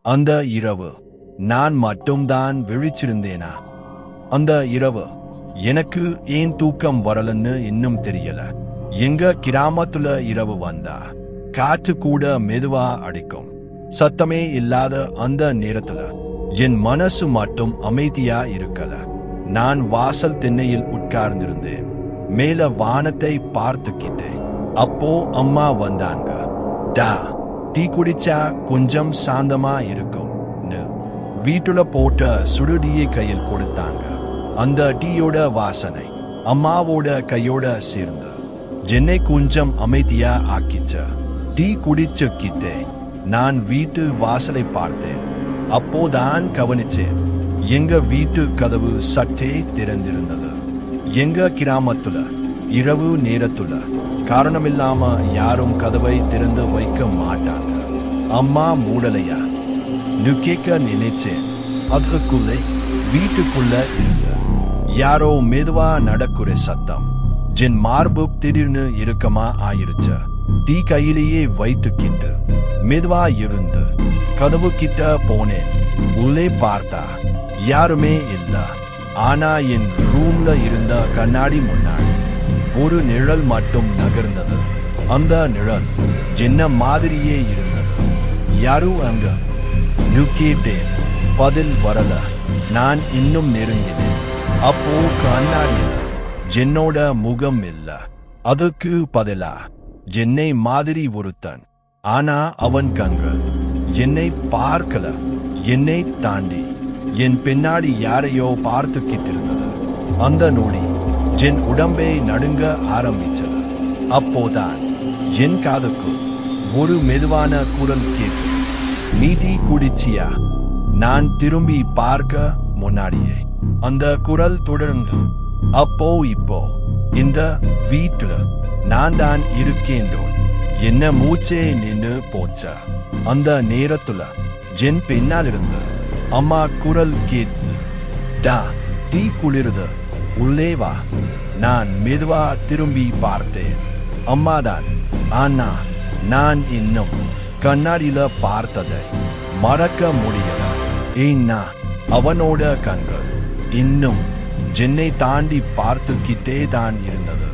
அந்த இரவு நான் மட்டும்தான் விழிச்சிருந்தேனா? அந்த இரவு எனக்கு ஏன் தூக்கம் வரலன்னு இன்னும் தெரியல. எங்க கிராமத்துல இரவு வந்தா காற்று கூட மெதுவா அடிக்கும். சத்தமே இல்லாத அந்த நேரத்துல என் மனசு மட்டும் அமைதியா இருக்கல. நான் வாசல் திண்ணையில் உட்கார்ந்திருந்தேன். மேல வானத்தை பார்த்துக்கிட்டேன். அப்போ அம்மா வந்தாங்க. டீ குடிச்சா கொஞ்சம் சாந்தமா இருக்கும் வீட்டுல போட்ட சுடுடியை கையில் கொடுத்தாங்க. அந்த டீயோட வாசனை அம்மாவோட கையோட சேர்ந்து என்னை கொஞ்சம் அமைதியா ஆக்கிச்ச. டீ குடிச்சுக்கிட்டே நான் வீட்டு வாசலை பார்த்தேன். அப்போதான் கவனிச்சேன், எங்க வீட்டு கதவு சற்றே திறந்திருந்தது. எங்க கிராமத்துல இரவு நேரத்துல காரணமில்லாம யாரும் கதவை திறந்து வைக்க மாட்டாங்க. அம்மா மூடலையா கேட்க நினைச்சேன். அதுக்குள்ளே வீட்டுக்குள்ள இருந்த யாரோ மெதுவா நடக்குற சத்தம் என் மார்பு திடீர்னு இறுக்கமா ஆயிருச்சு. டீ கையிலேயே வைத்துக்கிட்டு மெதுவா இருந்து கதவு கிட்ட போனேன். உள்ளே பார்த்தா யாருமே இல்ல. ஆனா என் ரூம்ல இருந்த கண்ணாடி முன்னாடி ஒரு நிழல் மட்டும் நகர்ந்தது. அந்த நிழல் என்ன மாதிரியே இருந்தது. யாரும் அங்க கேட்டேன். பதில் வரல. நான் இன்னும் நெருங்கினேன். அப்போ கண்ணாடியில என்னோட முகம் இல்ல. அதுக்கு பதிலா என்னை மாதிரி ஒருத்தன். ஆனா அவன் கண்கள் என்னை பார்க்கல. என்னை தாண்டி என் பின்னாடி யாரையோ பார்த்துக்கிட்டு இருந்தது. அந்த நொடி என் உடம்பை நடுங்க ஆரம்பிச்சது. அப்போதான் என் காதுக்கு ஒரு மெதுவான குரல் கேட்டு, நீ டீ குடிச்சியா? நான் திரும்பி பார்க்க முன்னாடியே அந்த குரல் தொடர்ந்து, அப்போ இப்போ இந்த வீட்டுல நான் தான் இருக்கேன். என்ன மூச்சே நின்று போச்சா. அந்த நேரத்துல என் பின்னால் இருந்து அம்மா குரல் கேட்டு, டீ குளிருது, உள்ளே வா. நான் மெதுவா திரும்பி பார்த்தேன். அம்மாதான். ஆனா நான் இன்னும் கண்ணாடியில பார்த்ததை மறக்க முடியல. ஏன்னா அவனோட கண்கள் இன்னும் என்னை தாண்டி பார்த்துக்கிட்டே தான் இருந்தது.